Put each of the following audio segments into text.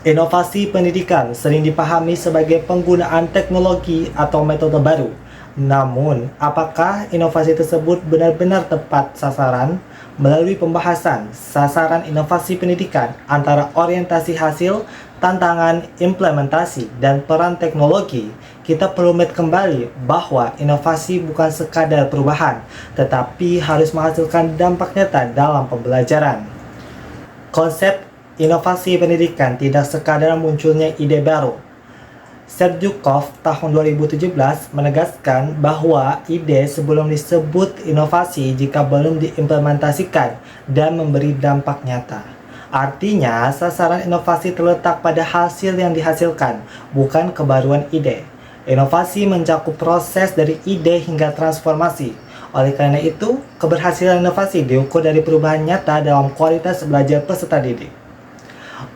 Inovasi pendidikan sering dipahami sebagai penggunaan teknologi atau metode baru. Namun, apakah inovasi tersebut benar-benar tepat sasaran? Melalui pembahasan sasaran inovasi pendidikan antara orientasi hasil, tantangan implementasi, dan peran teknologi, kita perlu melihat kembali bahwa inovasi bukan sekadar perubahan, tetapi harus menghasilkan dampak nyata dalam pembelajaran. Konsep inovasi pendidikan tidak sekadar munculnya ide baru. Serdyukov tahun 2017 menegaskan bahwa ide sebelum disebut inovasi jika belum diimplementasikan dan memberi dampak nyata. Artinya, sasaran inovasi terletak pada hasil yang dihasilkan, bukan kebaruan ide. Inovasi mencakup proses dari ide hingga transformasi. Oleh karena itu, keberhasilan inovasi diukur dari perubahan nyata dalam kualitas belajar peserta didik.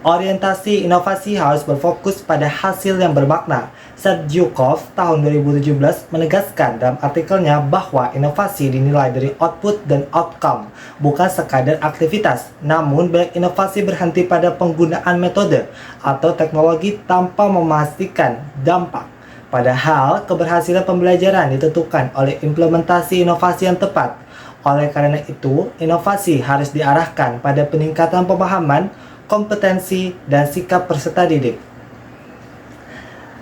Orientasi inovasi harus berfokus pada hasil yang bermakna. Serdyukov tahun 2017 menegaskan dalam artikelnya bahwa inovasi dinilai dari output dan outcome, bukan sekadar aktivitas. Namun, banyak inovasi berhenti pada penggunaan metode atau teknologi tanpa memastikan dampak. Padahal, keberhasilan pembelajaran ditentukan oleh implementasi inovasi yang tepat. Oleh karena itu, inovasi harus diarahkan pada peningkatan pemahaman, kompetensi, dan sikap peserta didik.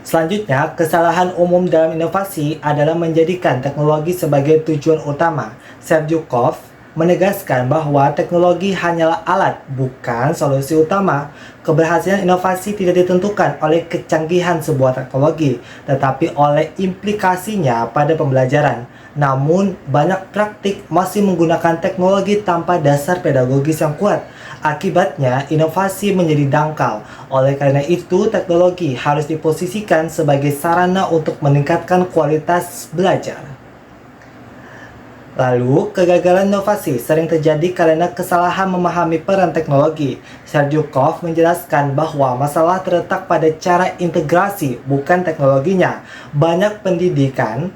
Selanjutnya, kesalahan umum dalam inovasi adalah menjadikan teknologi sebagai tujuan utama. Serdyukov menegaskan bahwa teknologi hanyalah alat, bukan solusi utama. Keberhasilan inovasi tidak ditentukan oleh kecanggihan sebuah teknologi, tetapi oleh implikasinya pada pembelajaran. Namun, banyak praktik masih menggunakan teknologi tanpa dasar pedagogis yang kuat. Akibatnya, inovasi menjadi dangkal. Oleh karena itu, teknologi harus diposisikan sebagai sarana untuk meningkatkan kualitas belajar. Lalu, kegagalan inovasi sering terjadi karena kesalahan memahami peran teknologi. Serdyukov menjelaskan bahwa masalah terletak pada cara integrasi, bukan teknologinya. Banyak pendidikan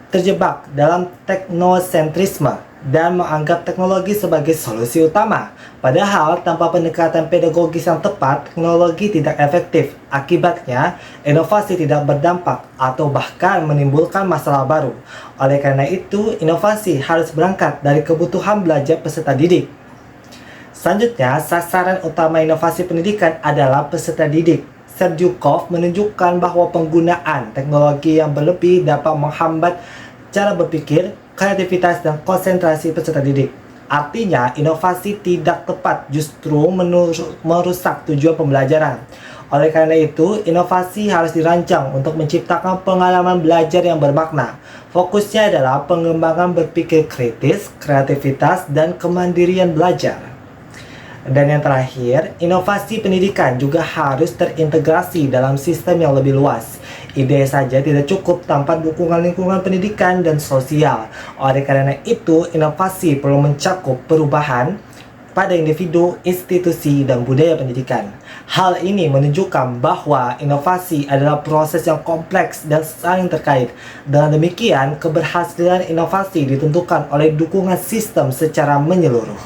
terjebak dalam teknosentrisme dan menganggap teknologi sebagai solusi utama. Padahal, tanpa pendekatan pedagogis yang tepat, teknologi tidak efektif. Akibatnya, inovasi tidak berdampak atau bahkan menimbulkan masalah baru. Oleh karena itu, inovasi harus berangkat dari kebutuhan belajar peserta didik. Selanjutnya, sasaran utama inovasi pendidikan adalah peserta didik. Serdyukov menunjukkan bahwa penggunaan teknologi yang berlebih dapat menghambat cara berpikir, kreativitas, dan konsentrasi peserta didik. Artinya, inovasi tidak tepat justru merusak tujuan pembelajaran. Oleh karena itu, inovasi harus dirancang untuk menciptakan pengalaman belajar yang bermakna. Fokusnya adalah pengembangan berpikir kritis, kreativitas, dan kemandirian belajar. Dan yang terakhir, inovasi pendidikan juga harus terintegrasi dalam sistem yang lebih luas. Ide saja tidak cukup tanpa dukungan lingkungan pendidikan dan sosial. Oleh karena itu, inovasi perlu mencakup perubahan pada individu, institusi, dan budaya pendidikan. Hal ini menunjukkan bahwa inovasi adalah proses yang kompleks dan saling terkait. Dengan demikian, keberhasilan inovasi ditentukan oleh dukungan sistem secara menyeluruh.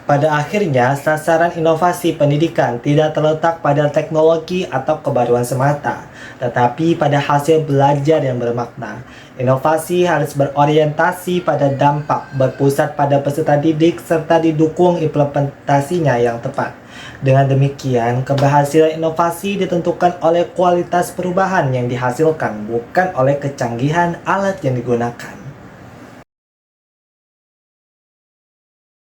Pada akhirnya, sasaran inovasi pendidikan tidak terletak pada teknologi atau kebaruan semata, tetapi pada hasil belajar yang bermakna. Inovasi harus berorientasi pada dampak, berpusat pada peserta didik, serta didukung implementasinya yang tepat. Dengan demikian, keberhasilan inovasi ditentukan oleh kualitas perubahan yang dihasilkan, bukan oleh kecanggihan alat yang digunakan.